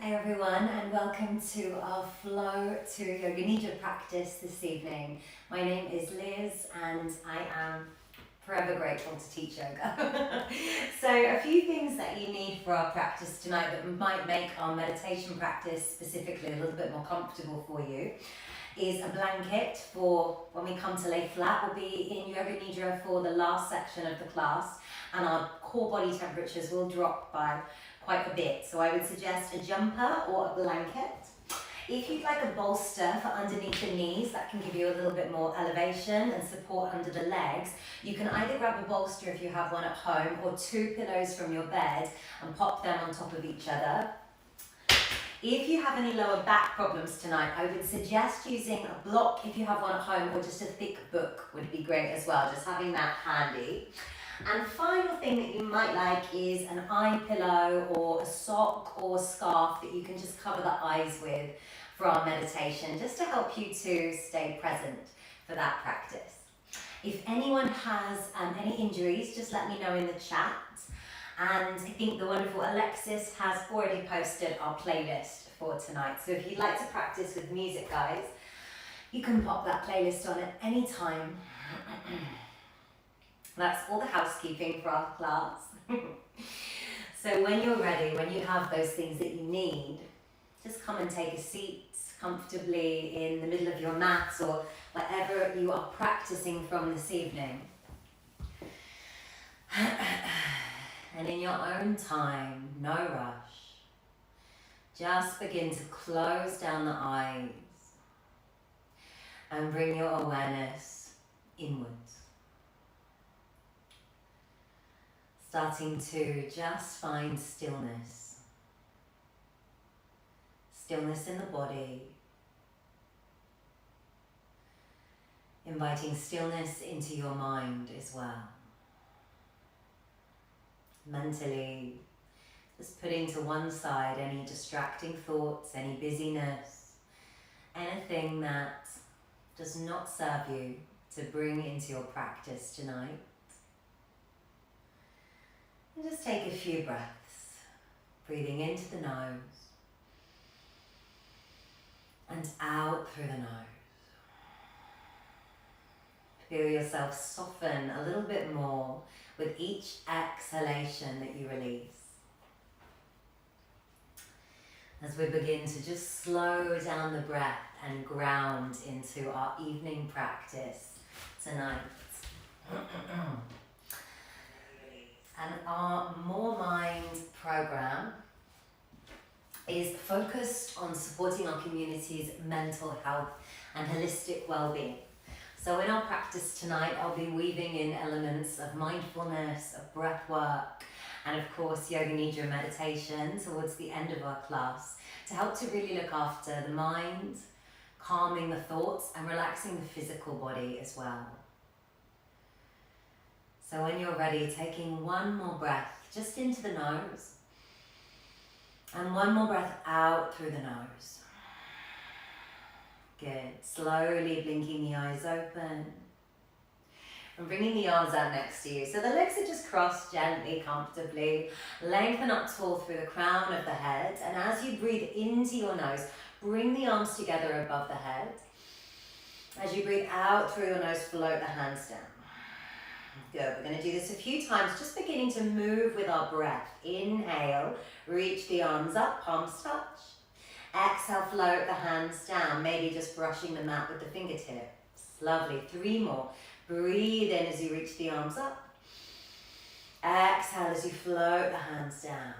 Hi everyone, and welcome to our flow to Yoga Nidra practice this evening. My name is Liz and I am forever grateful to teach yoga. So a few things that you need for our practice tonight that might make our meditation practice specifically a little bit more comfortable for you is a blanket for when we come to lay flat. We'll be in Yoga Nidra for the last section of the class and our core body temperatures will drop by quite a bit. So I would suggest a jumper or a blanket. If you'd like a bolster for underneath the knees, that can give you a little bit more elevation and support under the legs. You can either grab a bolster if you have one at home or two pillows from your bed and pop them on top of each other. If you have any lower back problems tonight, I would suggest using a block if you have one at home, or just a thick book would be great as well, just having that handy. And final thing that you might like is an eye pillow or a sock or scarf that you can just cover the eyes with for our meditation, just to help you to stay present for that practice. If anyone has any injuries, just let me know in the chat. And I think the wonderful Alexis has already posted our playlist for tonight. So if you'd like to practice with music, guys, you can pop that playlist on at any time. That's all the housekeeping for our class. So when you're ready, when you have those things that you need, just come and take a seat comfortably in the middle of your mat or wherever you are practicing from this evening. And in your own time, no rush, just begin to close down the eyes and bring your awareness inwards. Starting to just find stillness. Stillness in the body. Inviting stillness into your mind as well. Mentally, just putting to one side any distracting thoughts, any busyness, anything that does not serve you to bring into your practice tonight. And just take a few breaths, breathing into the nose and out through the nose. Feel yourself soften a little bit more with each exhalation that you release. As we begin to just slow down the breath and ground into our evening practice tonight. And our MoreMind program is focused on supporting our community's mental health and holistic well-being. So in our practice tonight, I'll be weaving in elements of mindfulness, of breath work, and of course, Yoga Nidra meditation towards the end of our class to help to really look after the mind, calming the thoughts, and relaxing the physical body as well. So when you're ready, taking one more breath just into the nose and one more breath out through the nose. Good. Slowly blinking the eyes open and bringing the arms out next to you. So the legs are just crossed gently, comfortably. Lengthen up tall through the crown of the head. And as you breathe into your nose, bring the arms together above the head. As you breathe out through your nose, float the hands down. Good. We're going to do this a few times, just beginning to move with our breath. Inhale, reach the arms up, palms touch. Exhale, float the hands down, maybe just brushing the mat with the fingertips. Lovely. 3 more. Breathe in as you reach the arms up. Exhale as you float the hands down.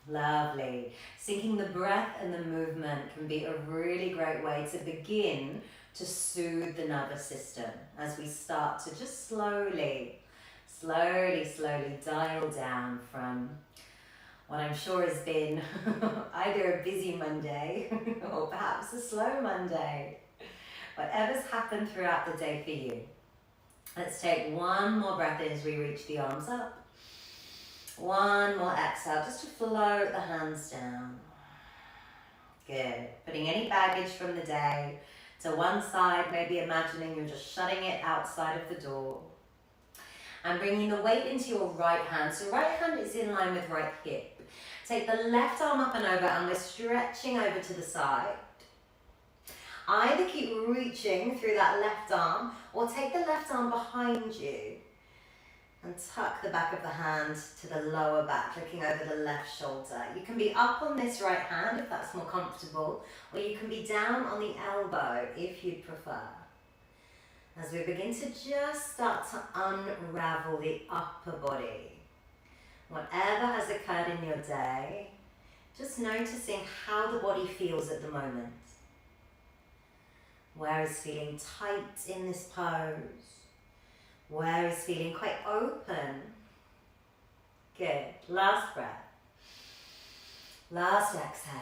Lovely. Syncing the breath and the movement can be a really great way to begin to soothe the nervous system as we start to just slowly dial down from what I'm sure has been either a busy Monday or perhaps a slow Monday. Whatever's happened throughout the day for you. Let's take one more breath in as we reach the arms up. One more exhale, just to float the hands down. Good. Putting any baggage from the day to one side, maybe imagining you're just shutting it outside of the door. And bringing the weight into your right hand. So right hand is in line with right hip. Take the left arm up and over, and we're stretching over to the side. Either keep reaching through that left arm, or take the left arm behind you and tuck the back of the hand to the lower back, looking over the left shoulder. You can be up on this right hand if that's more comfortable, or you can be down on the elbow if you'd prefer. As we begin to just start to unravel the upper body. Whatever has occurred in your day, just noticing how the body feels at the moment. Where is feeling tight in this pose? Where is feeling quite open? Good. Last breath. Last exhale.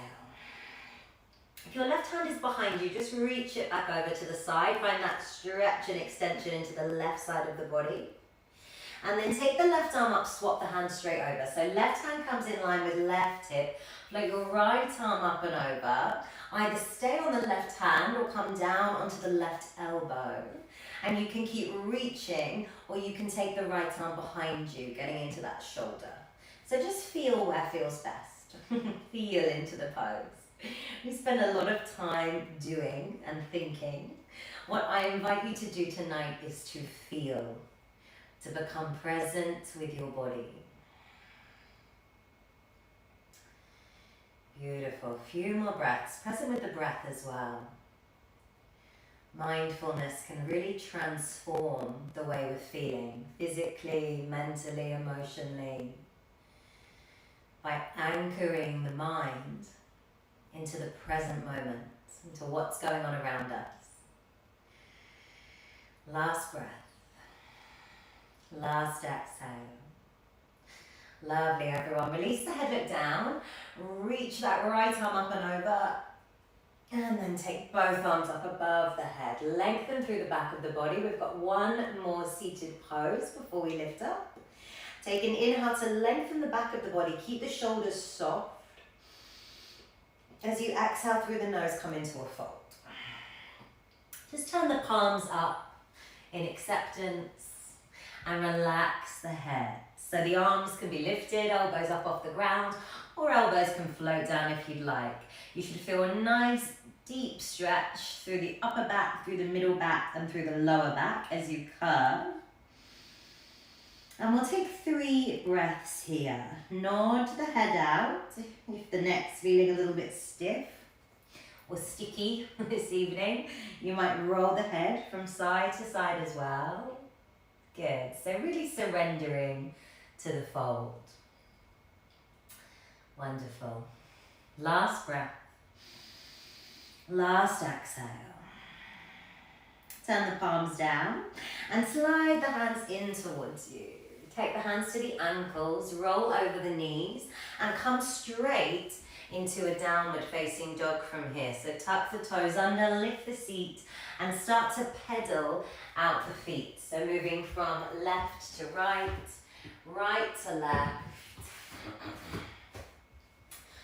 If your left hand is behind you, just reach it back over to the side. Find that stretch and extension into the left side of the body. And then take the left arm up, swap the hand straight over. So left hand comes in line with left hip. Float your right arm up and over. Either stay on the left hand or come down onto the left elbow. And you can keep reaching, or you can take the right arm behind you, getting into that shoulder. So just feel where feels best. Feel into the pose. We spend a lot of time doing and thinking. What I invite you to do tonight is to feel, to become present with your body. Beautiful. Few more breaths. Present with the breath as well. Mindfulness can really transform the way we're feeling, physically, mentally, emotionally, by anchoring the mind into the present moment, into what's going on around us. Last breath. Last exhale. Lovely, everyone. Release the head, look down. Reach that right arm up and over. And then take both arms up above the head. Lengthen through the back of the body. We've got one more seated pose before we lift up. Take an inhale to lengthen the back of the body. Keep the shoulders soft. As you exhale through the nose, come into a fold. Just turn the palms up in acceptance and relax the head. So the arms can be lifted, elbows up off the ground, or elbows can float down if you'd like. You should feel a nice deep stretch through the upper back, through the middle back, and through the lower back as you curve. And we'll take 3 breaths here. Nod the head out if the neck's feeling a little bit stiff or sticky this evening. You might roll the head from side to side as well. Good. So really surrendering to the fold. Wonderful. Last breath. Last exhale. Turn the palms down and slide the hands in towards you. Take the hands to the ankles, roll over the knees, and come straight into a downward facing dog from here. So tuck the toes under, lift the seat, and start to pedal out the feet. So moving from left to right, right to left.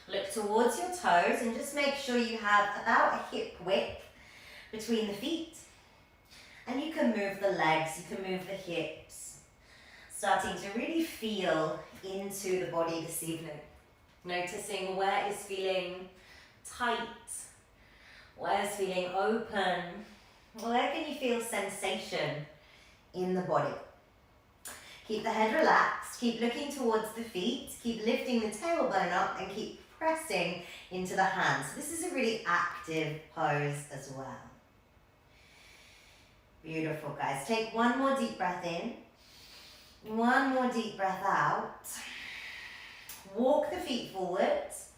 Look towards your toes and just make sure you have about a hip width between the feet. And you can move the legs, you can move the hips. Starting to really feel into the body this evening. Noticing where is feeling tight, where is feeling open, where can you feel sensation in the body. Keep the head relaxed, keep looking towards the feet, keep lifting the tailbone up and keep pressing into the hands. This is a really active pose as well. Beautiful, guys. Take one more deep breath in. One more deep breath out. Walk the feet forwards.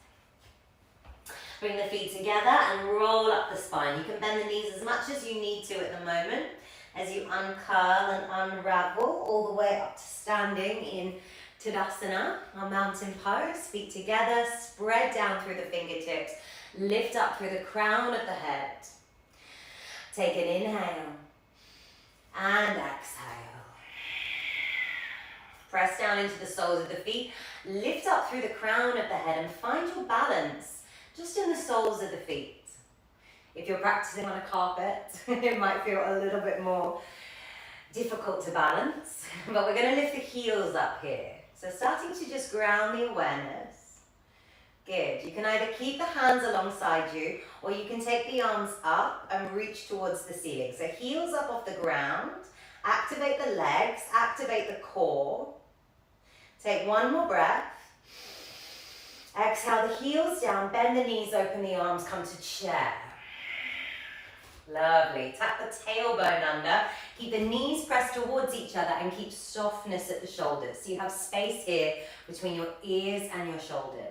Bring the feet together and roll up the spine. You can bend the knees as much as you need to at the moment as you uncurl and unravel all the way up to standing in Tadasana, our mountain pose. Feet together, spread down through the fingertips, lift up through the crown of the head. Take an inhale and exhale. Press down into the soles of the feet, lift up through the crown of the head and find your balance just in the soles of the feet. If you're practicing on a carpet, it might feel a little bit more difficult to balance, but we're going to lift the heels up here. So starting to just ground the awareness Good. You can either keep the hands alongside you or you can take the arms up and reach towards the ceiling. So heels up off the ground, activate the legs, activate the core. Take one more breath. Exhale the heels down, bend the knees, open the arms, come to chair. Lovely. Tap the tailbone under. Keep the knees pressed towards each other and keep softness at the shoulders. So you have space here between your ears and your shoulders.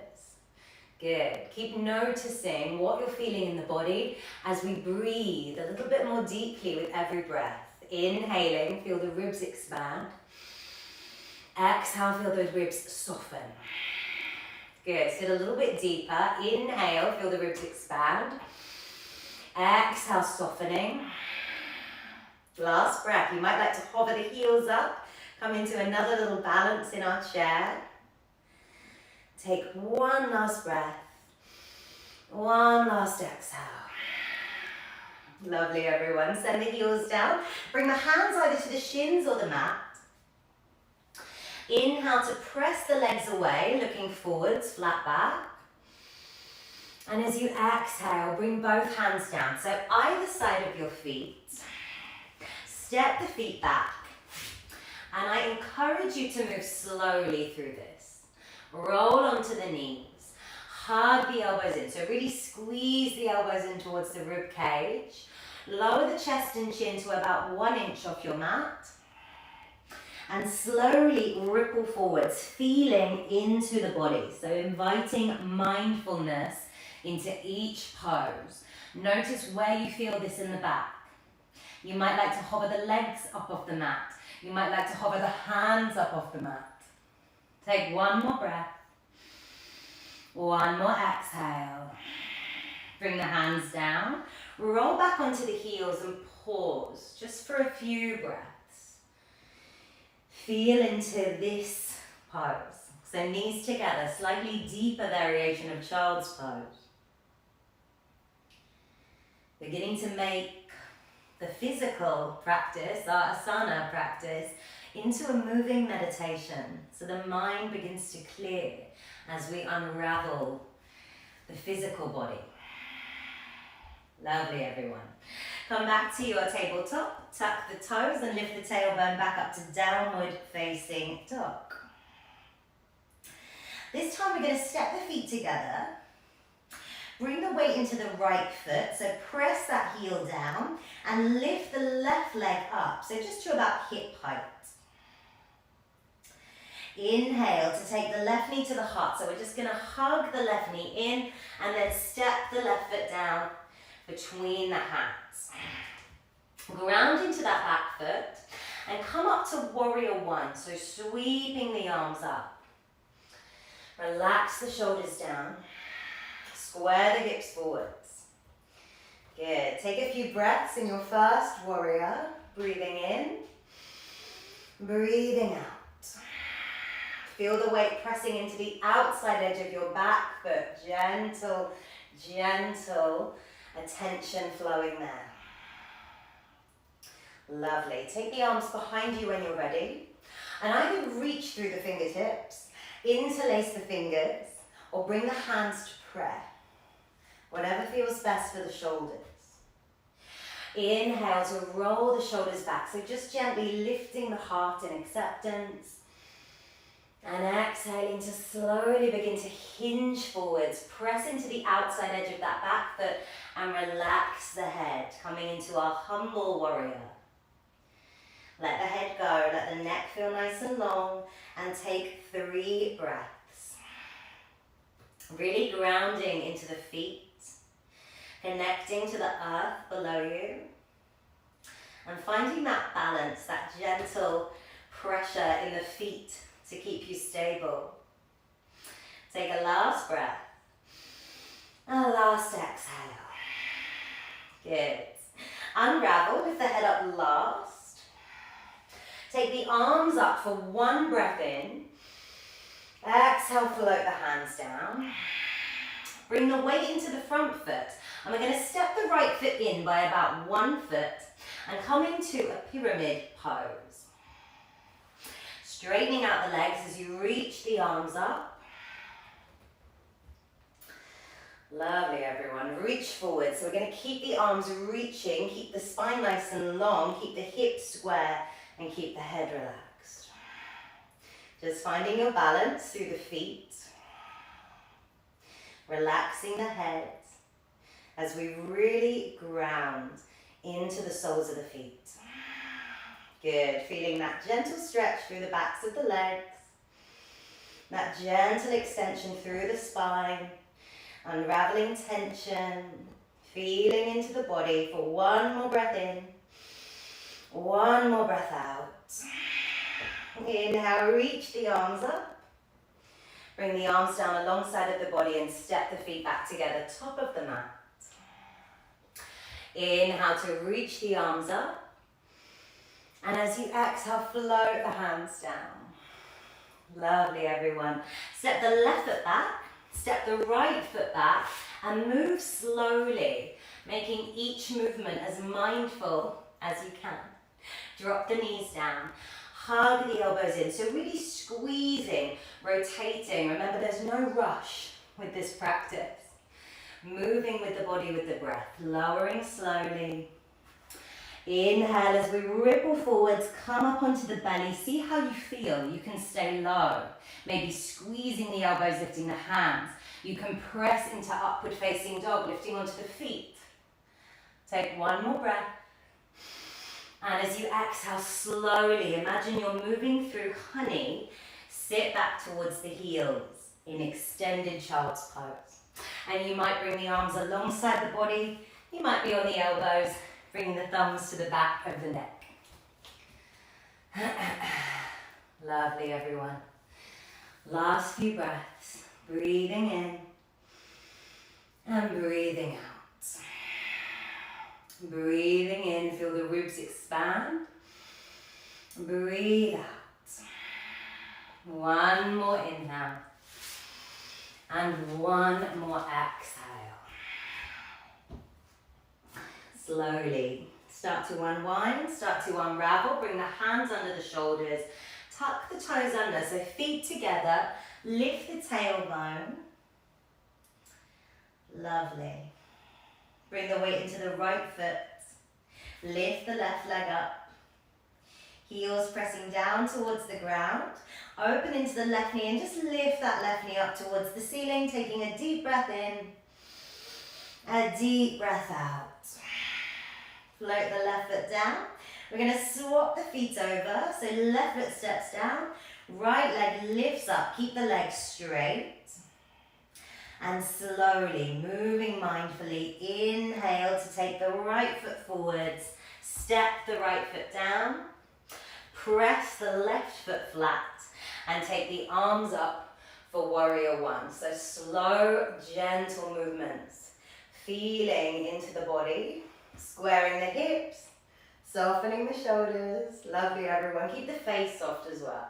Good. Keep noticing what you're feeling in the body as we breathe a little bit more deeply with every breath. Inhaling, feel the ribs expand. Exhale, feel those ribs soften. Good. Sit a little bit deeper. Inhale, feel the ribs expand. Exhale, softening. Last breath. You might like to hover the heels up. Come into another little balance in our chair. Take one last breath. One last exhale. Lovely, everyone. Send the heels down. Bring the hands either to the shins or the mat. Inhale to press the legs away, looking forwards, flat back. And as you exhale, bring both hands down. So either side of your feet. Step the feet back. And I encourage you to move slowly through this. Roll onto the knees. Hug the elbows in. So really squeeze the elbows in towards the rib cage. Lower the chest and chin to about 1 inch off your mat. And slowly ripple forwards, feeling into the body. So inviting mindfulness into each pose. Notice where you feel this in the back. You might like to hover the legs up off the mat. You might like to hover the hands up off the mat. Take one more breath. One more exhale. Bring the hands down. Roll back onto the heels and pause just for a few breaths. Feel into this pose. So knees together, slightly deeper variation of child's pose. Beginning to make the physical practice, our asana practice, into a moving meditation. So the mind begins to clear as we unravel the physical body. Lovely, everyone. Come back to your tabletop, tuck the toes and lift the tailbone back up to downward facing dog. This time we're going to step the feet together. Bring the weight into the right foot, so press that heel down and lift the left leg up, so just to about hip height. Inhale to take the left knee to the heart, so we're just going to hug the left knee in and then step the left foot down between the hands. Ground into that back foot and come up to warrior one, so sweeping the arms up. Relax the shoulders down. Square the hips forwards. Good. Take a few breaths in your first warrior. Breathing in. Breathing out. Feel the weight pressing into the outside edge of your back foot. Gentle, gentle attention flowing there. Lovely. Take the arms behind you when you're ready. And either reach through the fingertips, interlace the fingers, or bring the hands to prayer. Whatever feels best for the shoulders. Inhale to roll the shoulders back. So just gently lifting the heart in acceptance. And exhaling to slowly begin to hinge forwards. Press into the outside edge of that back foot and relax the head. Coming into our humble warrior. Let the head go. Let the neck feel nice and long. And take 3 breaths. Really grounding into the feet. Connecting to the earth below you. And finding that balance, that gentle pressure in the feet to keep you stable. Take a last breath. A last exhale. Good. Unravel, lift the head up last. Take the arms up for 1 breath in. Exhale, float the hands down. Bring the weight into the front foot. And we're going to step the right foot in by about 1 foot and come into a pyramid pose. Straightening out the legs as you reach the arms up. Lovely, everyone. Reach forward. So we're going to keep the arms reaching, keep the spine nice and long, keep the hips square, and keep the head relaxed. Just finding your balance through the feet. Relaxing the head as we really ground into the soles of the feet. Good. Feeling that gentle stretch through the backs of the legs. That gentle extension through the spine. Unraveling tension. Feeling into the body for one more breath in. One more breath out. Inhale, reach the arms up. Bring the arms down alongside of the body and step the feet back together, top of the mat. Inhale to reach the arms up. And as you exhale, float the hands down. Lovely, everyone. Step the left foot back, step the right foot back, and move slowly, making each movement as mindful as you can. Drop the knees down. Hug the elbows in, so really squeezing, rotating. Remember, there's no rush with this practice. Moving with the body, with the breath, lowering slowly. Inhale as we ripple forwards, come up onto the belly. See how you feel. You can stay low, maybe squeezing the elbows, lifting the hands. You can press into upward facing dog, lifting onto the feet. Take one more breath. And as you exhale slowly, imagine you're moving through honey. Sit back towards the heels in extended child's pose. And you might bring the arms alongside the body. You might be on the elbows, bringing the thumbs to the back of the neck. Lovely, everyone. Last few breaths. Breathing in and breathing out. Breathing in, feel the ribs expand. Breathe out. One more inhale. And one more exhale. Slowly start to unwind, start to unravel. Bring the hands under the shoulders. Tuck the toes under, so feet together. Lift the tailbone. Lovely. Bring the weight into the right foot. Lift the left leg up. Heels pressing down towards the ground. Open into the left knee and just lift that left knee up towards the ceiling. Taking a deep breath in. A deep breath out. Float the left foot down. We're going to swap the feet over. So left foot steps down. Right leg lifts up. Keep the legs straight. And slowly, moving mindfully, inhale to take the right foot forwards, step the right foot down, press the left foot flat, and take the arms up for warrior one. So slow, gentle movements, feeling into the body, squaring the hips, softening the shoulders. Lovely, everyone. Keep the face soft as well.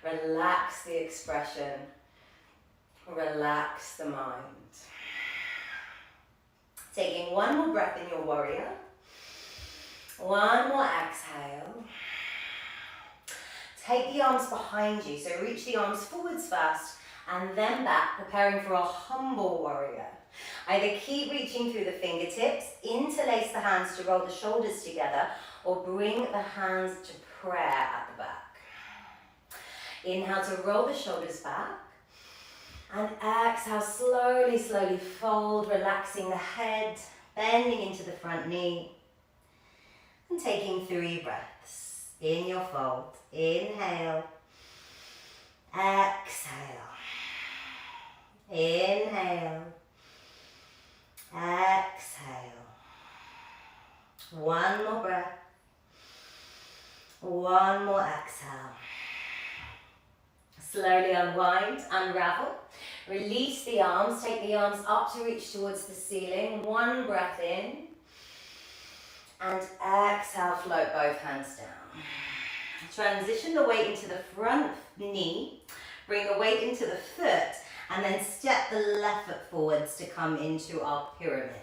Relax the expression. Relax the mind. Taking one more breath in your warrior. One more exhale. Take the arms behind you. So reach the arms forwards first and then back, preparing for a humble warrior. Either keep reaching through the fingertips, interlace the hands to roll the shoulders together, or bring the hands to prayer at the back. Inhale to roll the shoulders back. And exhale, slowly, slowly fold, relaxing the head, bending into the front knee. And taking 3 breaths in your fold. Inhale. Exhale. Inhale. Exhale. One more breath. One more exhale. Slowly unwind, unravel. Release the arms, take the arms up to reach towards the ceiling. One breath in. And exhale, float both hands down. Transition the weight into the front knee. Bring the weight into the foot. And then step the left foot forwards to come into our pyramid.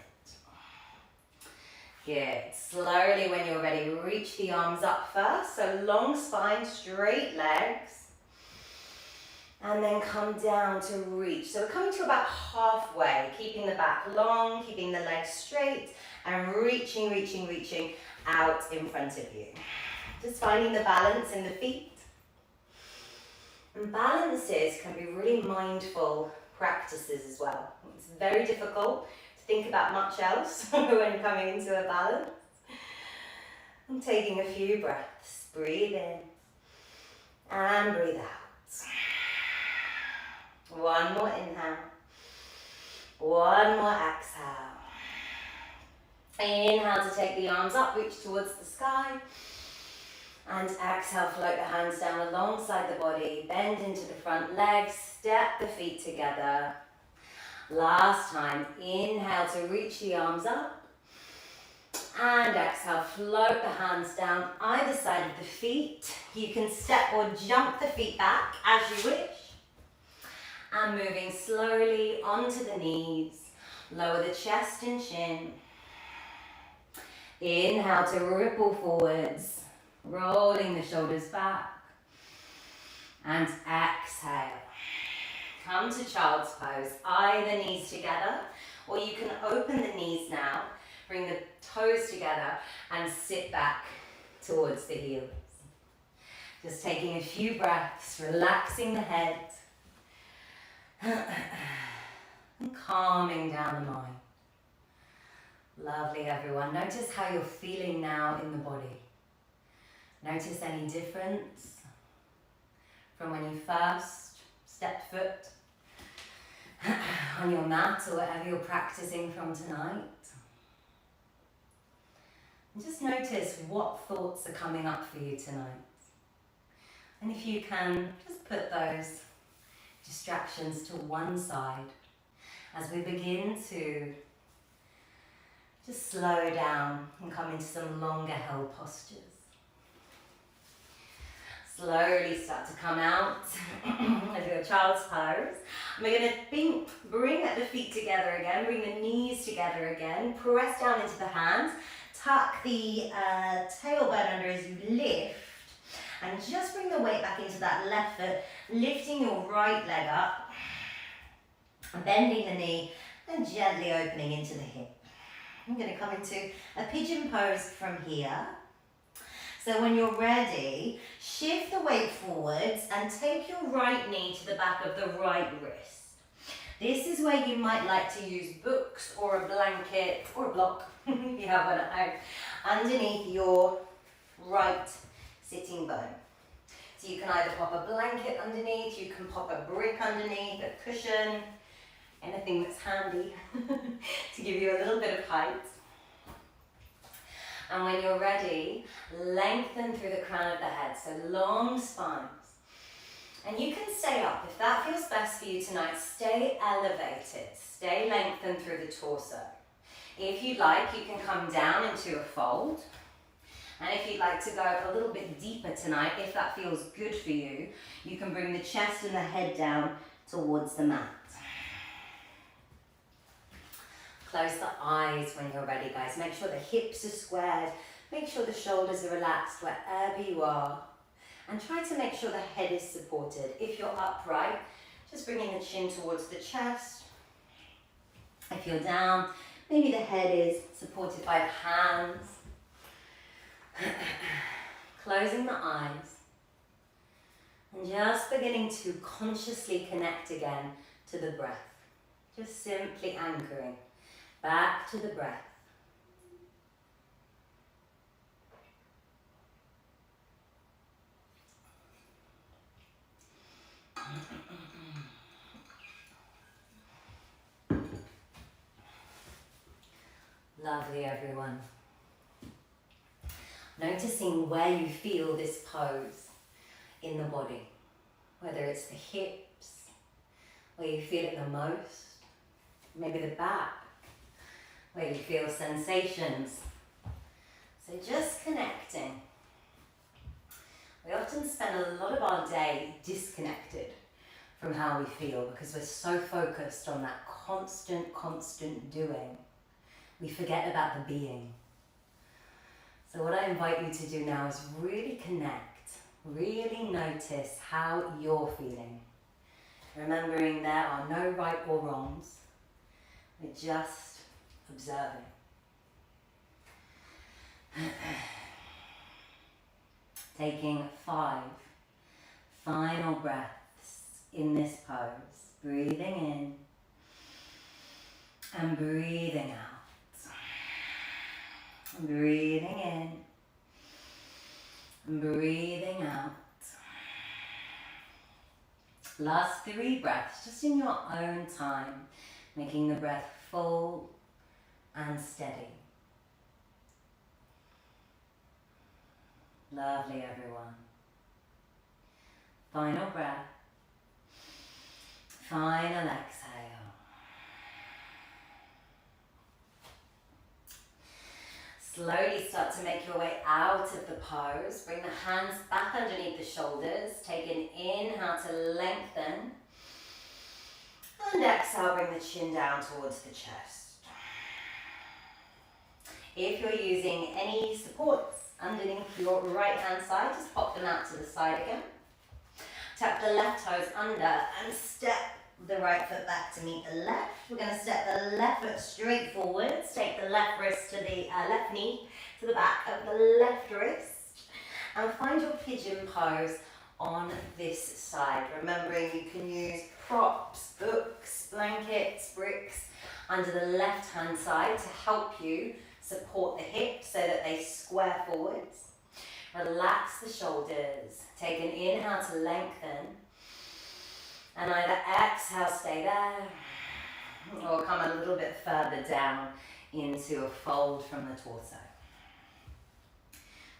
Good. Slowly, when you're ready, reach the arms up first. So long spine, straight legs. And then come down to reach. So we're coming to about halfway, keeping the back long, keeping the legs straight, and reaching, reaching, reaching out in front of you. Just finding the balance in the feet. And balances can be really mindful practices as well. It's very difficult to think about much else when coming into a balance. I'm taking a few breaths. Breathe in and breathe out. One more inhale. One more exhale. Inhale to take the arms up, reach towards the sky. And exhale, float the hands down alongside the body. Bend into the front legs. Step the feet together. Last time. Inhale to reach the arms up. And exhale, float the hands down either side of the feet. You can step or jump the feet back as you wish. And moving slowly onto the knees. Lower the chest and chin. Inhale to ripple forwards. Rolling the shoulders back. And exhale. Come to child's pose. Either knees together, or you can open the knees now. Bring the toes together and sit back towards the heels. Just taking a few breaths, relaxing the head. And calming down the mind. Lovely, everyone. Notice how you're feeling now in the body. Notice any difference from when you first stepped foot on your mat or whatever you're practicing from tonight. And just notice what thoughts are coming up for you tonight. And if you can, just put those distractions to one side as we begin to just slow down and come into some longer held postures. Slowly start to come out of your child's pose. And we're going to bring the feet together again, bring the knees together again, press down into the hands, tuck the tailbone under as you lift, and just bring the weight back into that left foot, lifting your right leg up, bending the knee, and gently opening into the hip. I'm going to come into a pigeon pose from here. So when you're ready, shift the weight forwards and take your right knee to the back of the right wrist. This is where you might like to use books or a blanket or a block, if you have one at home, underneath your right sitting bone. So you can either pop a blanket underneath, you can pop a brick underneath, a cushion, anything that's handy to give you a little bit of height. And when you're ready, lengthen through the crown of the head, so long spines. And you can stay up. If that feels best for you tonight, stay elevated. Stay lengthened through the torso. If you'd like, you can come down into a fold. And if you'd like to go a little bit deeper tonight, if that feels good for you, you can bring the chest and the head down towards the mat. Close the eyes when you're ready, guys. Make sure the hips are squared. Make sure the shoulders are relaxed wherever you are. And try to make sure the head is supported. If you're upright, just bringing the chin towards the chest. If you're down, maybe the head is supported by the hands. Closing the eyes. And just beginning to consciously connect again to the breath. Just simply anchoring back to the breath. Lovely, everyone. Noticing where you feel this pose in the body, whether it's the hips, where you feel it the most, maybe the back, where you feel sensations. So just connecting. We often spend a lot of our day disconnected from how we feel because we're so focused on that constant doing. We forget about the being. So what I invite you to do now is really connect, really notice how you're feeling. Remembering there are no right or wrongs. We're just observing. Taking 5 final breaths in this pose. Breathing in and breathing out. Breathing in and breathing out. Last 3 breaths, just in your own time, making the breath full and steady. Lovely, everyone. Final breath. Final exhale. Slowly start to make your way out of the pose. Bring the hands back underneath the shoulders. Take an inhale to lengthen. And exhale, bring the chin down towards the chest. If you're using any supports underneath your right hand side, just pop them out to the side again. Tap the left toes under and step the right foot back to meet the left. We're going to step the left foot straight forwards. Take the left wrist to the left knee to the back of the left wrist. And find your pigeon pose on this side. Remembering you can use props, books, blankets, bricks under the left hand side to help you support the hips so that they square forwards. Relax the shoulders. Take an inhale to lengthen. And either exhale, stay there, or come a little bit further down into a fold from the torso.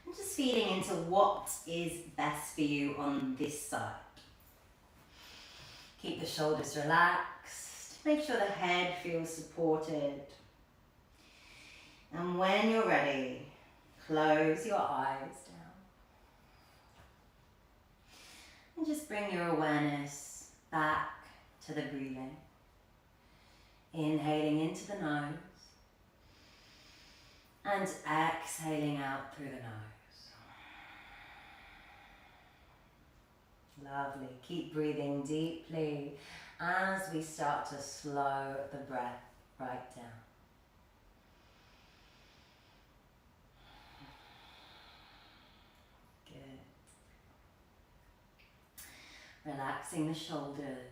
I'm just feeling into what is best for you on this side. Keep the shoulders relaxed. Make sure the head feels supported. And when you're ready, close your eyes down. And just bring your awareness back to the breathing. Inhaling into the nose and exhaling out through the nose. Lovely. Keep breathing deeply as we start to slow the breath right down. Relaxing the shoulders.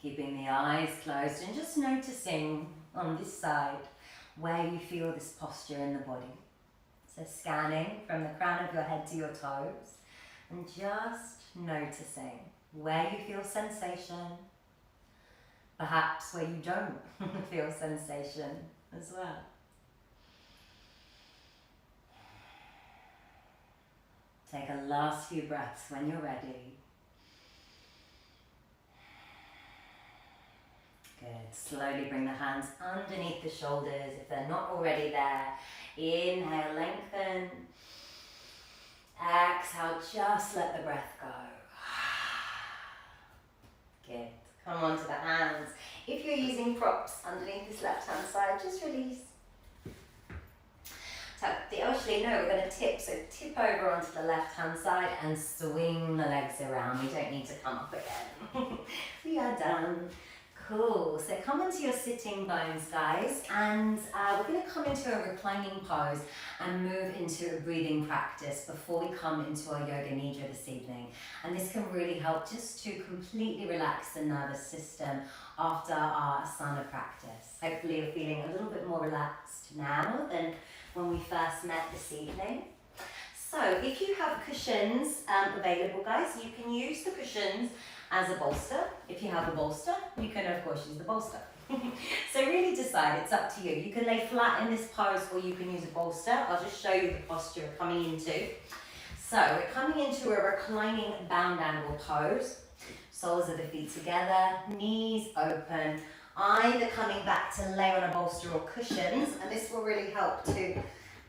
Keeping the eyes closed and just noticing on this side where you feel this posture in the body. So scanning from the crown of your head to your toes and just noticing where you feel sensation, perhaps where you don't feel sensation as well. Take a last few breaths when you're ready. Good. Slowly bring the hands underneath the shoulders if they're not already there. Inhale, lengthen. Exhale, just let the breath go. Good. Come onto the hands. If you're using props underneath this left hand side, just release. Actually, no, we're going to tip. So tip over onto the left hand side and swing the legs around. We don't need to come up again. We are done. Cool. So come onto your sitting bones, guys, and we're going to come into a reclining pose and move into a breathing practice before we come into our Yoga Nidra this evening. And this can really help just to completely relax the nervous system after our asana practice. Hopefully you're feeling a little bit more relaxed now than when we first met this evening. So if you have cushions available, guys, you can use the cushions as a bolster. If you have a bolster, you can of course use the bolster. So really decide, it's up to you. You can lay flat in this pose or you can use a bolster. I'll just show you the posture we're coming into. So we're coming into a reclining bound angle pose. Soles of the feet together, knees open, either coming back to lay on a bolster or cushions, and this will really help to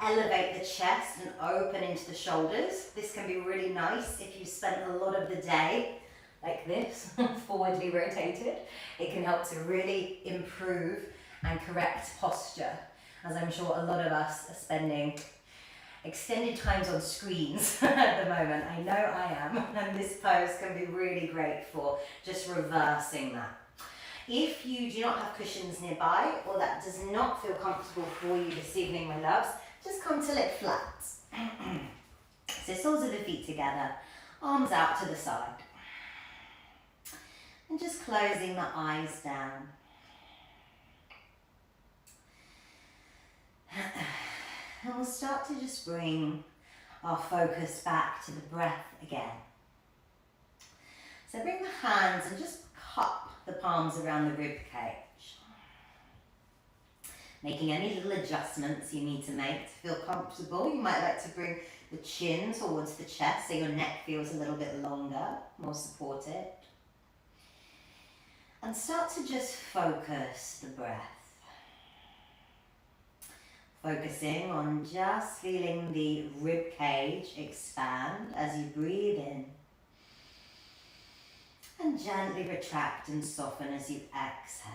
elevate the chest and open into the shoulders. This can be really nice if you spent a lot of the day like this, forwardly rotated. It can help to really improve and correct posture, as I'm sure a lot of us are spending extended times on screens at the moment. I know I am, and this pose can be really great for just reversing that. If you do not have cushions nearby, or that does not feel comfortable for you this evening, my loves, just come to leg flat. So soles of the feet together, arms out to the side. And just closing the eyes down. And we'll start to just bring our focus back to the breath again. So bring the hands and just cup the palms around the rib cage. Making any little adjustments you need to make to feel comfortable. You might like to bring the chin towards the chest so your neck feels a little bit longer, more supported. And start to just focus the breath. Focusing on just feeling the rib cage expand as you breathe in. And gently retract and soften as you exhale.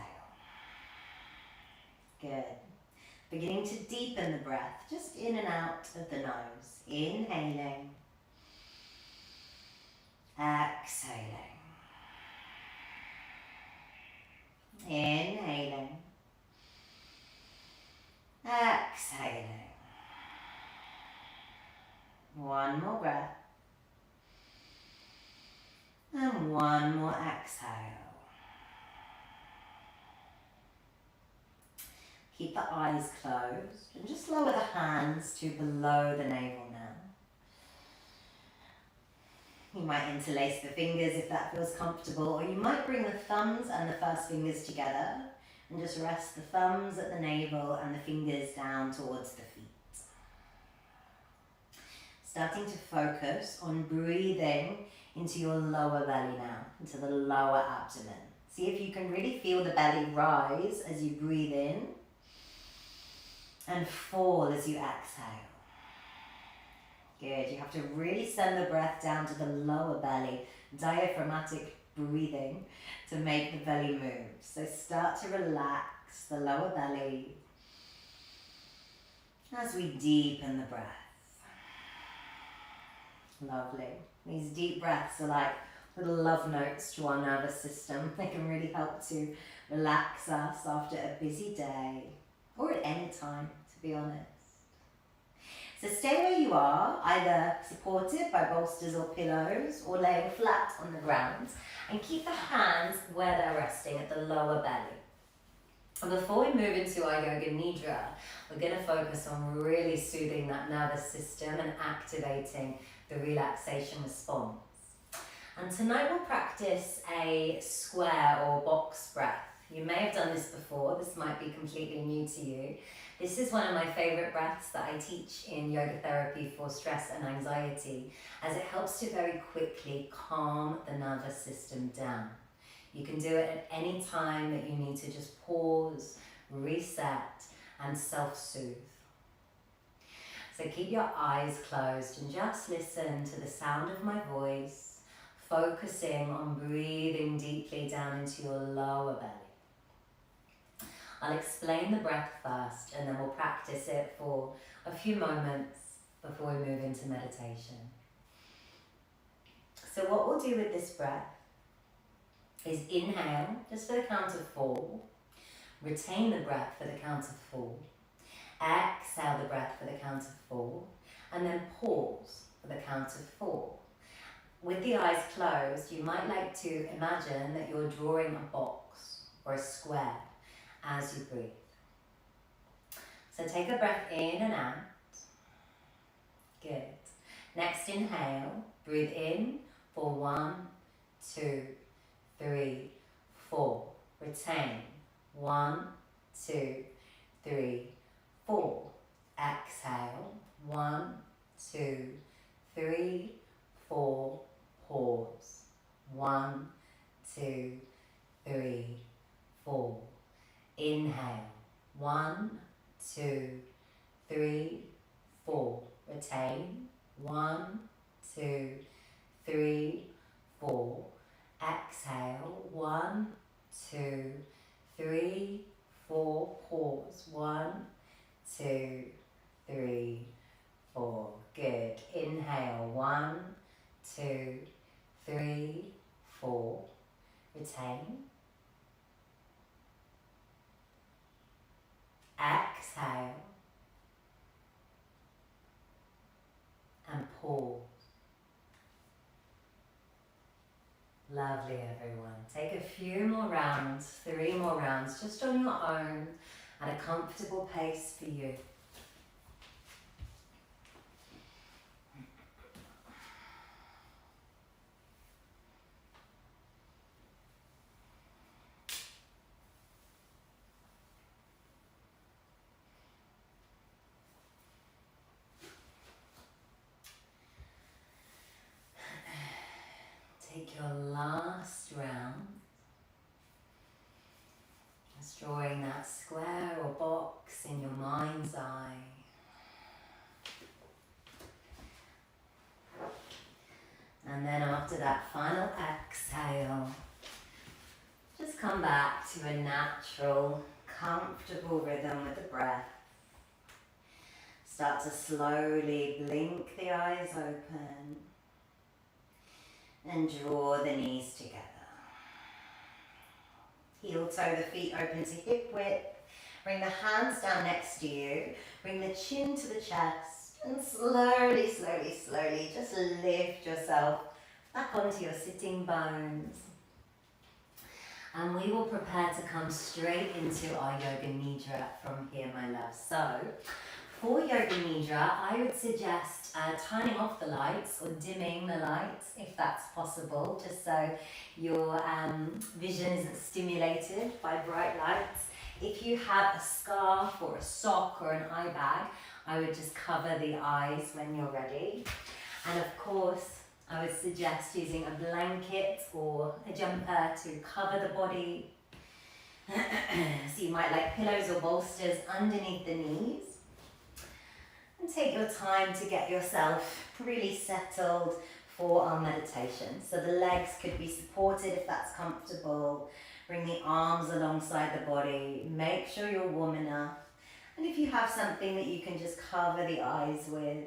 Good. Beginning to deepen the breath, just in and out of the nose. Inhaling. Exhaling. Inhaling. Exhaling. One more breath. And one more exhale. Keep the eyes closed and just lower the hands to below the navel now. You might interlace the fingers if that feels comfortable, or you might bring the thumbs and the first fingers together and just rest the thumbs at the navel and the fingers down towards the feet. Starting to focus on breathing into your lower belly now, into the lower abdomen. See if you can really feel the belly rise as you breathe in and fall as you exhale. Good, you have to really send the breath down to the lower belly, diaphragmatic breathing to make the belly move. So start to relax the lower belly as we deepen the breath. Lovely. These deep breaths are like little love notes to our nervous system. They can really help to relax us after a busy day, or at any time, to be honest. So stay where you are, either supported by bolsters or pillows, or laying flat on the ground, and keep the hands where they're resting at the lower belly. And before we move into our Yoga Nidra, we're going to focus on really soothing that nervous system and activating the relaxation response. And tonight we'll practice a square or box breath. You may have done this before, this might be completely new to you. This is one of my favorite breaths that I teach in yoga therapy for stress and anxiety, as it helps to very quickly calm the nervous system down. You can do it at any time that you need to just pause, reset, and self-soothe. So keep your eyes closed and just listen to the sound of my voice, focusing on breathing deeply down into your lower belly. I'll explain the breath first and then we'll practice it for a few moments before we move into meditation. So what we'll do with this breath is inhale just for the count of 4, retain the breath for the count of 4, exhale the breath for the count of 4, and then pause for the count of 4. With the eyes closed, you might like to imagine that you're drawing a box or a square as you breathe. So take a breath in and out. Good. Next inhale, breathe in for 1, 2, 3, 4. Retain. 1, 2, 3, 4. Exhale. 1, 2, 3, 4. Pause. 1, 2, 3, 4. Inhale. 1, 2, 3, 4. Retain. 1, 2, 3, 4. Exhale. 1, 2, 3, 4. Pause. 1, 2, 3, 4. Good. Inhale. 1, 2, 3, 4. Retain. Exhale. And pause. Lovely, everyone. Take a few more rounds, 3 more rounds, just on your own at a comfortable pace for you. Take your last round, just drawing that square or box in your mind's eye. And then after that final exhale, just come back to a natural, comfortable rhythm with the breath. Start to slowly blink the eyes open and draw the knees together. Heel toe the feet open to hip width. Bring the hands down next to you. Bring the chin to the chest and slowly, slowly, slowly just lift yourself back onto your sitting bones. And we will prepare to come straight into our Yoga Nidra from here, my love. So, for Yoga Nidra, I would suggest turning off the lights or dimming the lights if that's possible, just so your vision isn't stimulated by bright lights. If you have a scarf or a sock or an eye bag, I would just cover the eyes when you're ready. And of course, I would suggest using a blanket or a jumper to cover the body. So you might like pillows or bolsters underneath the knees. And take your time to get yourself really settled for our meditation. So the legs could be supported if that's comfortable. Bring the arms alongside the body. Make sure you're warm enough. And if you have something that you can just cover the eyes with,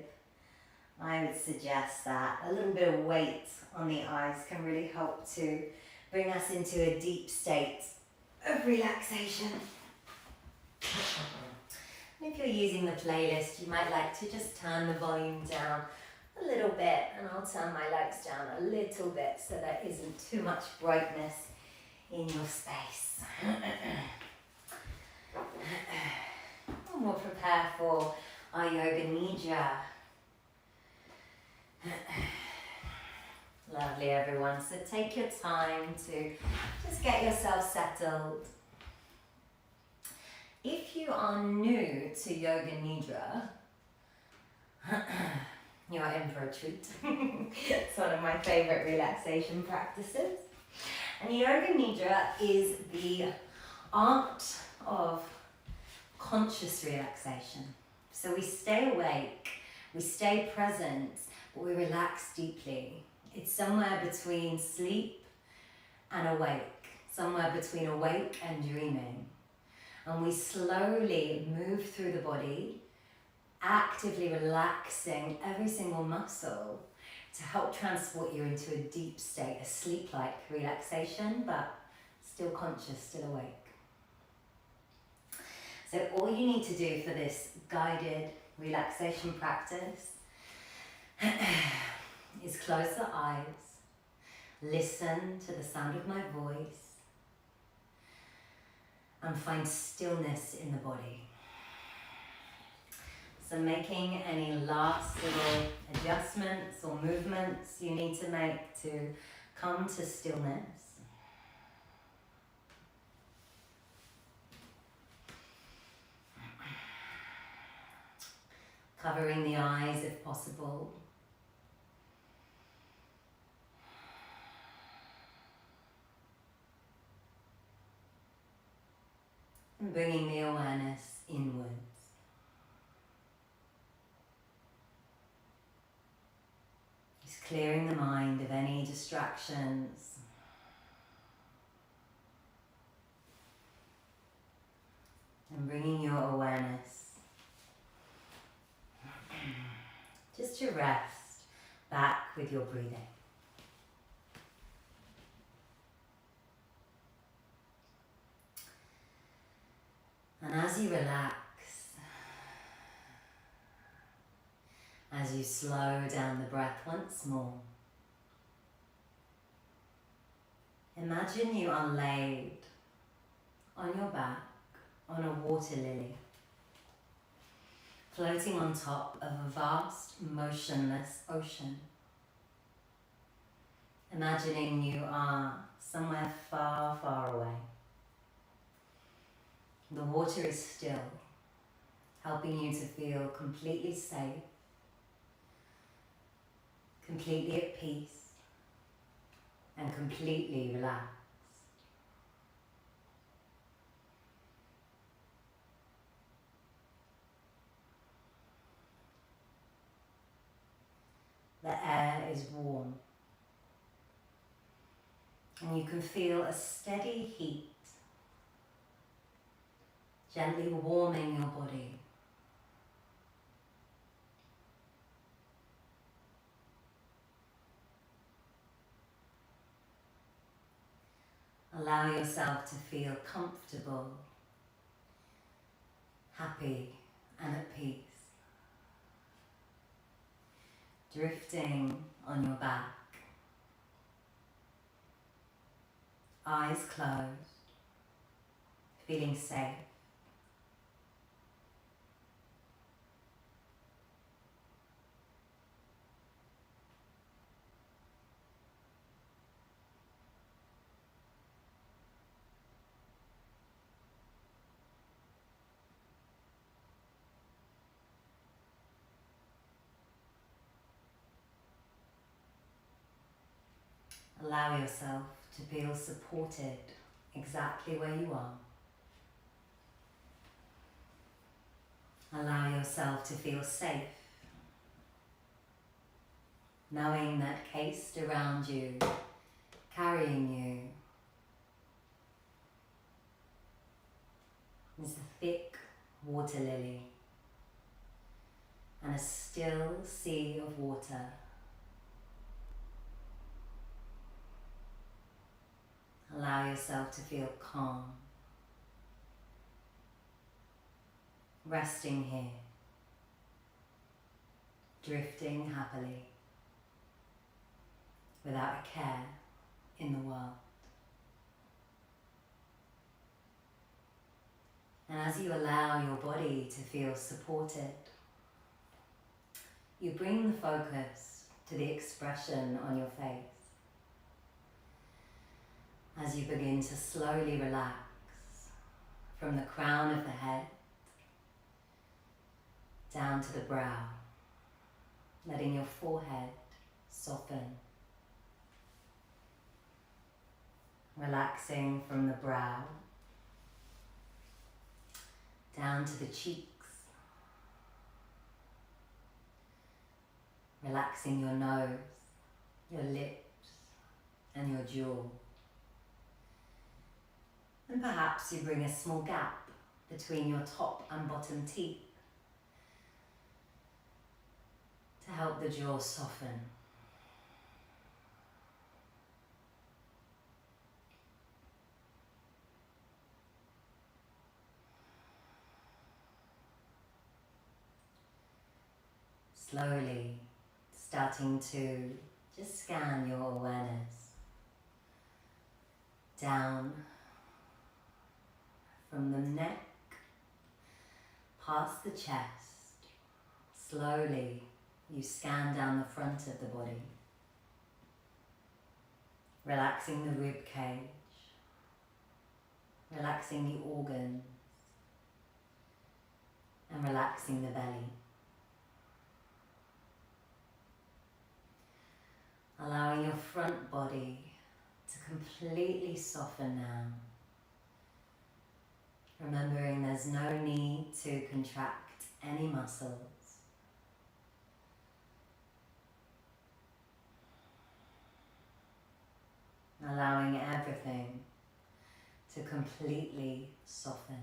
I would suggest that. A little bit of weight on the eyes can really help to bring us into a deep state of relaxation. And if you're using the playlist, you might like to just turn the volume down a little bit, and I'll turn my lights down a little bit so there isn't too much brightness in your space. And we'll prepare for our Yoga Nidra. Lovely, everyone. So take your time to just get yourself settled. If you are new to Yoga Nidra, you are in for a treat. It's one of my favorite relaxation practices. And Yoga Nidra is the art of conscious relaxation. So we stay awake, we stay present, but we relax deeply. It's somewhere between sleep and awake, somewhere between awake and dreaming. And we slowly move through the body, actively relaxing every single muscle to help transport you into a deep state, a sleep-like relaxation, but still conscious, still awake. So all you need to do for this guided relaxation practice is close the eyes, listen to the sound of my voice, and find stillness in the body. So making any last little adjustments or movements you need to make to come to stillness. Covering the eyes if possible. And bringing the awareness inwards. Just clearing the mind of any distractions. And bringing your awareness just to rest back with your breathing. And as you relax, as you slow down the breath once more, imagine you are laid on your back on a water lily, floating on top of a vast, motionless ocean. Imagining you are somewhere far, far away. The water is still, helping you to feel completely safe, completely at peace, and completely relaxed. The air is warm, and you can feel a steady heat gently warming your body. Allow yourself to feel comfortable, happy, and at peace. Drifting on your back, eyes closed, feeling safe. Allow yourself to feel supported exactly where you are. Allow yourself to feel safe, knowing that cased around you, carrying you, is the thick water lily and a still sea of water. Allow yourself to feel calm, resting here, drifting happily, without a care in the world. And as you allow your body to feel supported, you bring the focus to the expression on your face. As you begin to slowly relax from the crown of the head down to the brow, letting your forehead soften. Relaxing from the brow down to the cheeks. Relaxing your nose, your lips, and your jaw. And perhaps you bring a small gap between your top and bottom teeth to help the jaw soften. Slowly starting to just scan your awareness down from the neck, past the chest. Slowly you scan down the front of the body, relaxing the rib cage, relaxing the organs, and relaxing the belly. Allowing your front body to completely soften now. Remembering there's no need to contract any muscles. Allowing everything to completely soften.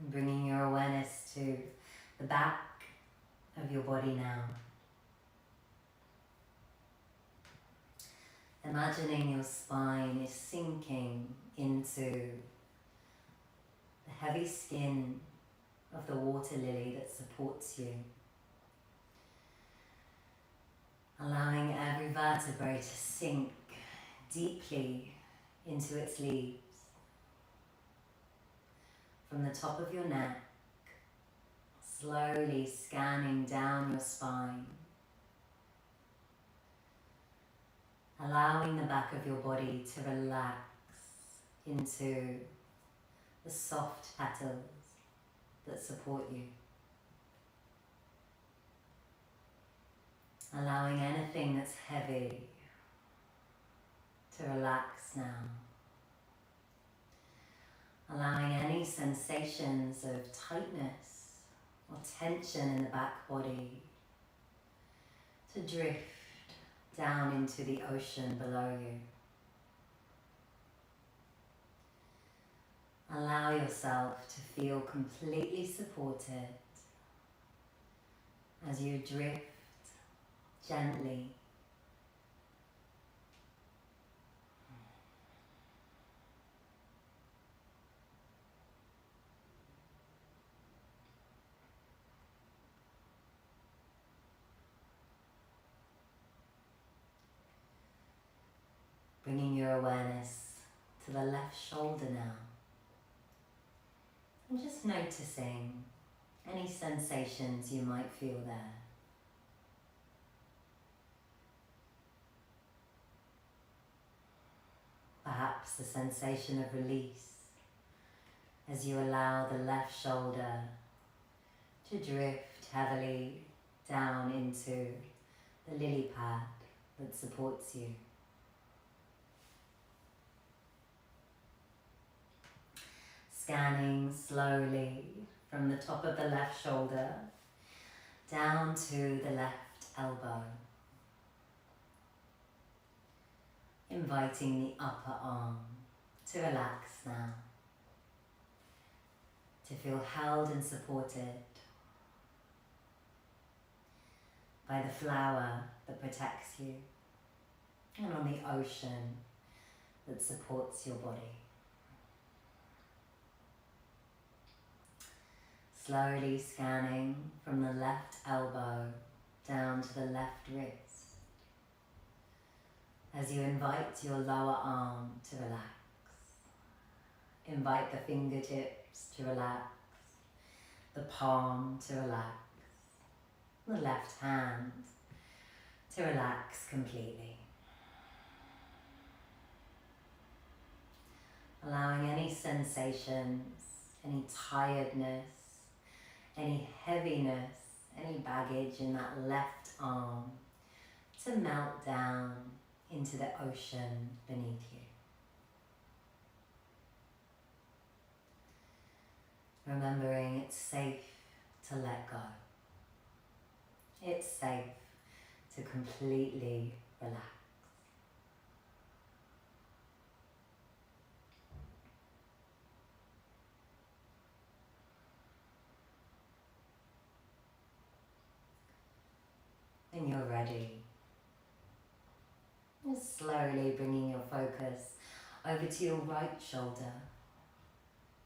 And bringing your awareness to the back of your body now. Imagining your spine is sinking into the heavy skin of the water lily that supports you. Allowing every vertebrae to sink deeply into its leaves. From the top of your neck, slowly scanning down your spine. Allowing the back of your body to relax into the soft petals that support you. Allowing anything that's heavy to relax now. Allowing any sensations of tightness or tension in the back body to drift down into the ocean below you. Allow yourself to feel completely supported as you drift gently bringing your awareness to the left shoulder now. And just noticing any sensations you might feel there. Perhaps the sensation of release as you allow the left shoulder to drift heavily down into the lily pad that supports you. Scanning slowly from the top of the left shoulder down to the left elbow. Inviting the upper arm to relax now. To feel held and supported by the flower that protects you and on the ocean that supports your body. Slowly scanning from the left elbow down to the left wrist as you invite your lower arm to relax. Invite the fingertips to relax, the palm to relax, the left hand to relax completely. Allowing any sensations, any tiredness, any heaviness, any baggage in that left arm to melt down into the ocean beneath you. Remembering it's safe to let go. It's safe to completely relax. When you're ready, just slowly bringing your focus over to your right shoulder,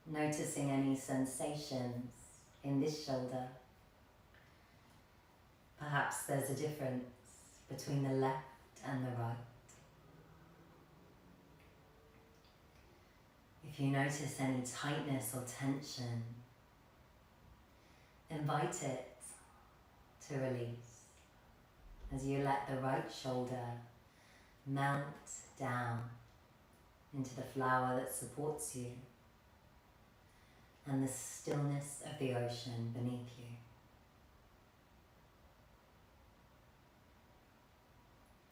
noticing any sensations in this shoulder. Perhaps there's a difference between the left and the right. If you notice any tightness or tension, invite it to release as you let the right shoulder melt down into the flower that supports you and the stillness of the ocean beneath you.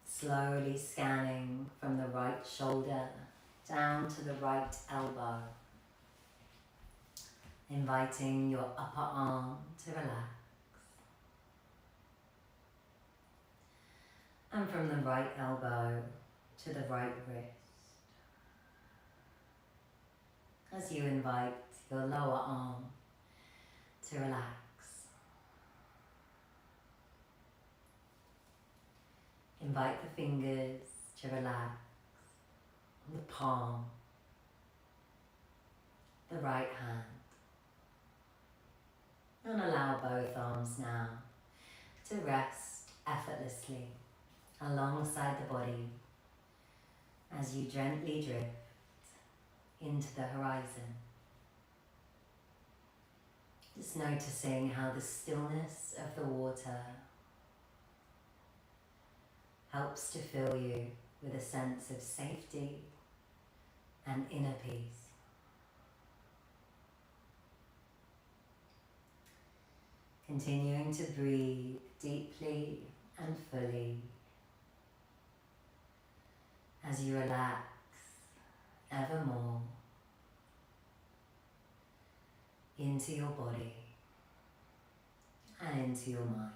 Slowly scanning from the right shoulder down to the right elbow, inviting your upper arm to relax. And from the right elbow to the right wrist, as you invite your lower arm to relax. Invite the fingers to relax, the palm, the right hand, and allow both arms now to rest effortlessly alongside the body as you gently drift into the horizon. Just noticing how the stillness of the water helps to fill you with a sense of safety and inner peace. Continuing to breathe deeply and fully as you relax ever more into your body and into your mind.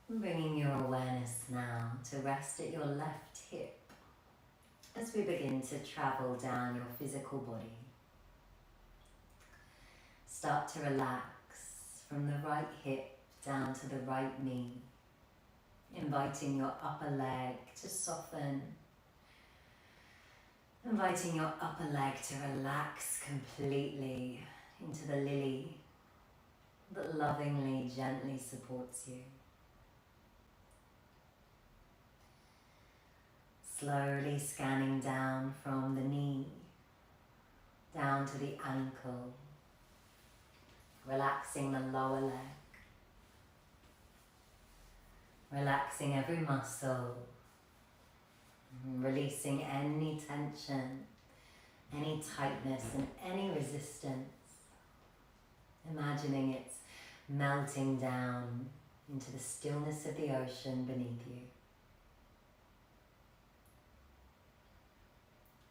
Bringing your awareness now to rest at your left hip as we begin to travel down your physical body. Start to relax from the right hip down to the right knee, inviting your upper leg to soften, inviting your upper leg to relax completely into the lily that lovingly, gently supports you. Slowly scanning down from the knee, down to the ankle, relaxing the lower leg, relaxing every muscle, releasing any tension, any tightness and any resistance, imagining it's melting down into the stillness of the ocean beneath you.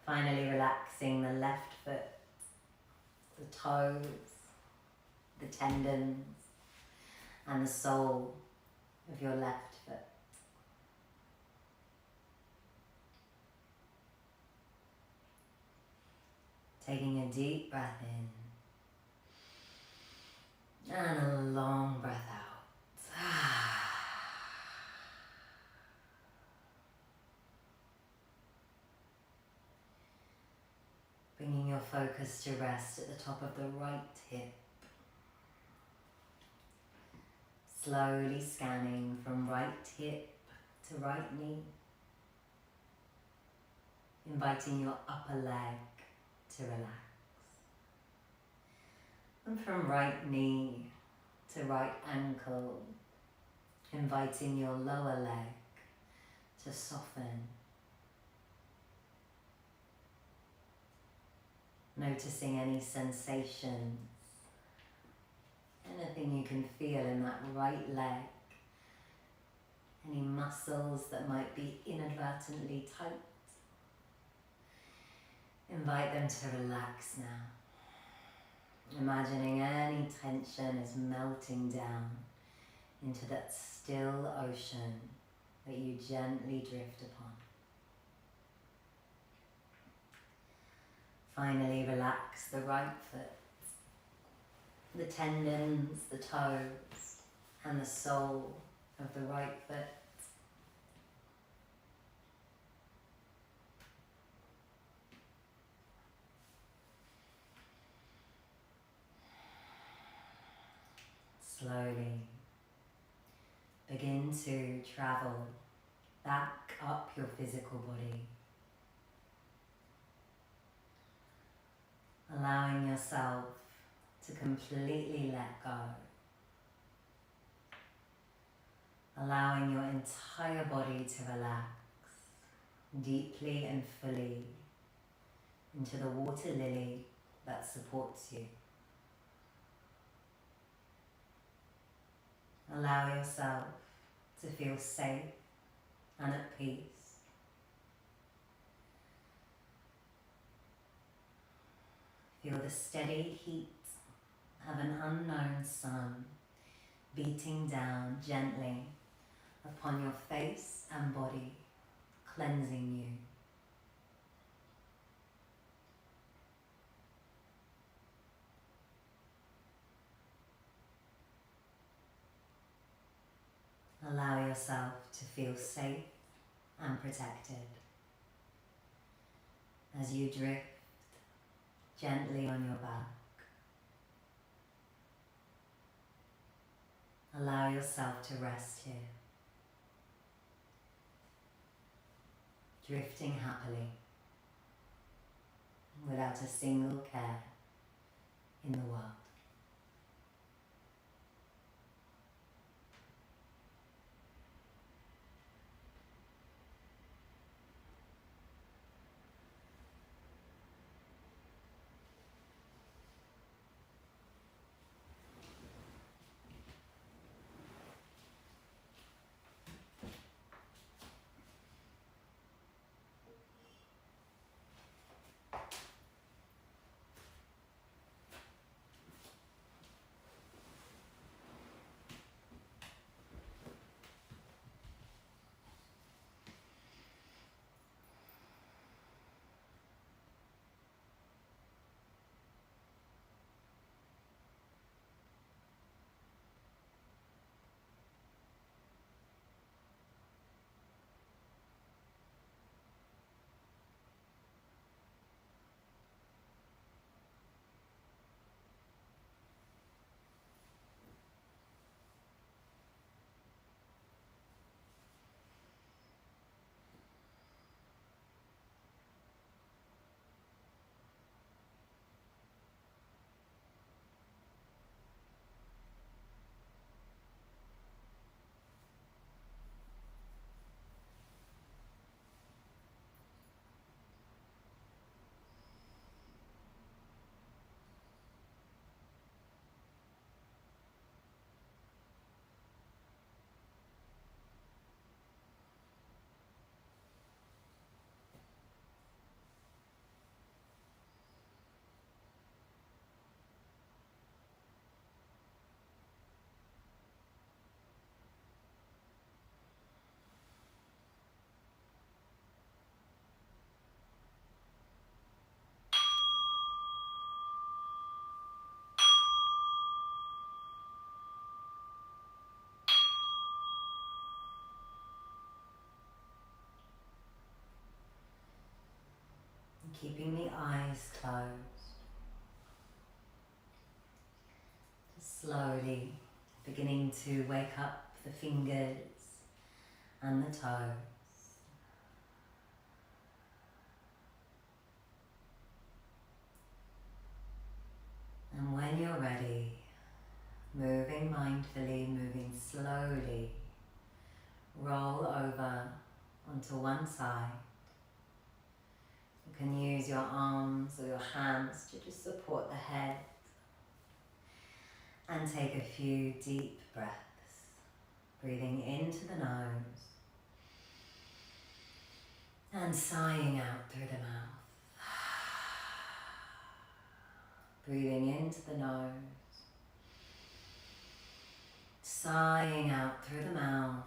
Finally relaxing the left foot, the toes, the tendons, and the sole of your left foot. Taking a deep breath in and a long breath out. Bringing your focus to rest at the top of the right hip. Slowly scanning from right hip to right knee. Inviting your upper leg to relax. And from right knee to right ankle, inviting your lower leg to soften. Noticing any sensations, anything you can feel in that right leg, any muscles that might be inadvertently tight. Invite them to relax now, imagining any tension is melting down into that still ocean that you gently drift upon. Finally, relax the right foot, the tendons, the toes, and the sole of the right foot. Slowly begin to travel back up your physical body, allowing yourself to completely let go, allowing your entire body to relax deeply and fully into the water lily that supports you. Allow yourself to feel safe and at peace. Feel the steady heat of an unknown sun beating down gently upon your face and body, cleansing you. Allow yourself to feel safe and protected as you drift gently on your back. Allow yourself to rest here, drifting happily without a single care in the world. Keeping the eyes closed, just slowly beginning to wake up the fingers and the toes. And when you're ready, moving mindfully, moving slowly, roll over onto one side. You can use your arms or your hands to just support the head and take a few deep breaths, breathing into the nose and sighing out through the mouth. Breathing into the nose, sighing out through the mouth.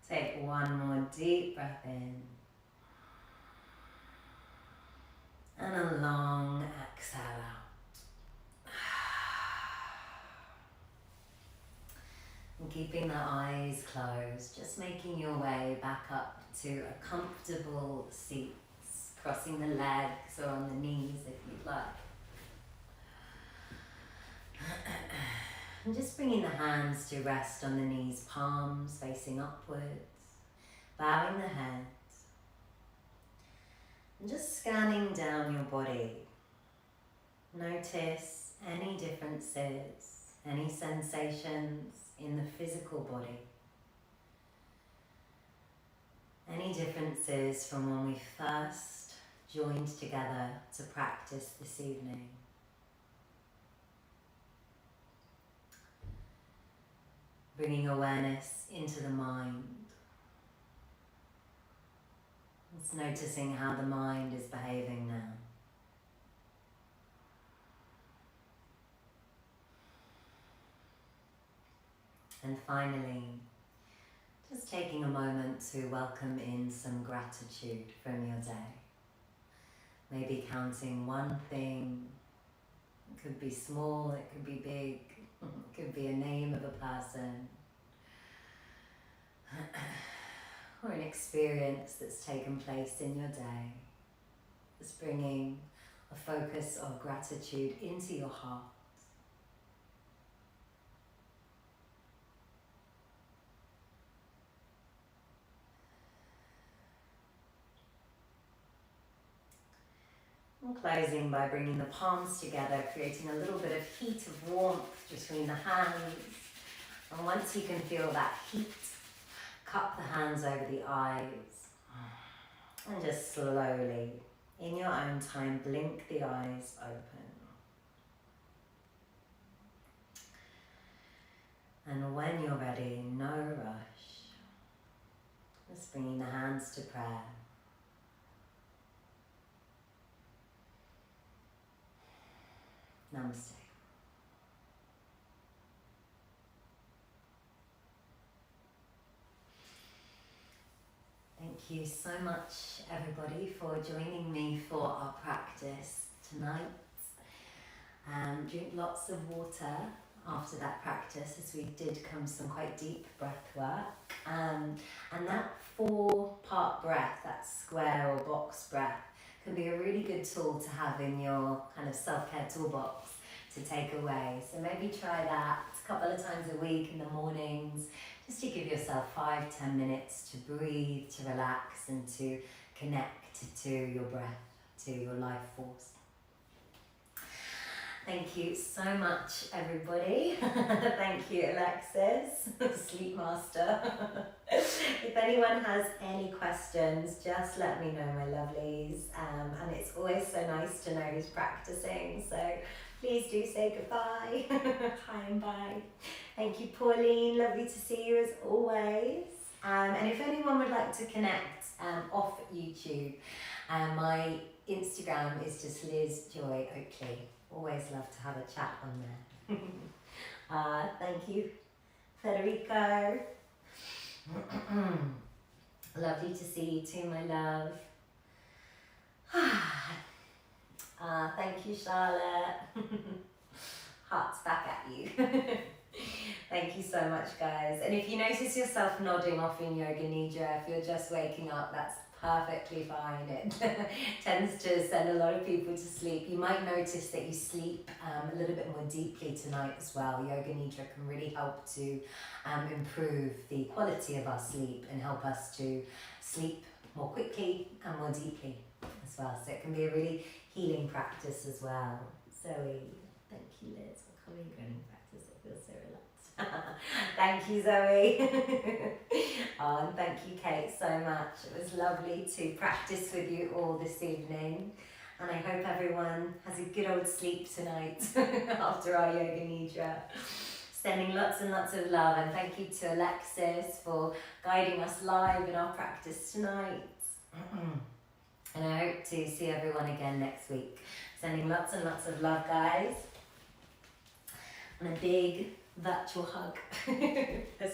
Take one more deep breath in. And a long exhale out. And keeping the eyes closed, just making your way back up to a comfortable seat, crossing the legs or on the knees if you'd like. And just bringing the hands to rest on the knees, palms facing upwards, bowing the head. And just scanning down your body. Notice any differences, any sensations in the physical body. Any differences from when we first joined together to practice this evening. Bringing awareness into the mind. Just noticing how the mind is behaving now. And finally, just taking a moment to welcome in some gratitude from your day. Maybe counting one thing. It could be small, it could be big, it could be a name of a person. or an experience that's taken place in your day. Just bringing a focus of gratitude into your heart. And closing by bringing the palms together, creating a little bit of heat of warmth between the hands. And once you can feel that heat, cup the hands over the eyes. And just slowly, in your own time, blink the eyes open. And when you're ready, no rush. Just bringing the hands to prayer. Namaste. Thank you so much, everybody, for joining me for our practice tonight. Drink lots of water after that practice, as we did some quite deep breath work. And that 4-part breath, that square or box breath, can be a really good tool to have in your kind of self-care toolbox to take away. So maybe try that a couple of times a week in the mornings, just to give yourself 5-10 minutes to breathe, to relax, and to connect to your breath, to your life force. Thank you so much, everybody. Thank you, Alexis, Sleep Master. If anyone has any questions, just let me know, my lovelies. And it's always so nice to know who's practicing, so please do say goodbye. Hi and bye. Thank you, Pauline. Lovely to see you as always. And if anyone would like to connect off YouTube, my Instagram is just Liz Joy Oakley. Always love to have a chat on there. Thank you, Federico. Lovely to see you too, my love. Thank you, Charlotte. Hearts back at you. Thank you so much, guys. And if you notice yourself nodding off in Yoga Nidra, if you're just waking up, that's perfectly fine. It tends to send a lot of people to sleep. You might notice that you sleep a little bit more deeply tonight as well. Yoga Nidra can really help to improve the quality of our sleep and help us to sleep more quickly and more deeply as well. So it can be a really healing practice as well. Zoe, thank you, Liz, for coming and practice. It feels so relaxed. Thank you, Zoe. Oh, and thank you, Kate, so much. It was lovely to practice with you all this evening. And I hope everyone has a good old sleep tonight after our Yoga Nidra. Sending lots and lots of love. And thank you to Alexis for guiding us live in our practice tonight. And I hope to see everyone again next week. Sending lots and lots of love, guys. And a big virtual hug.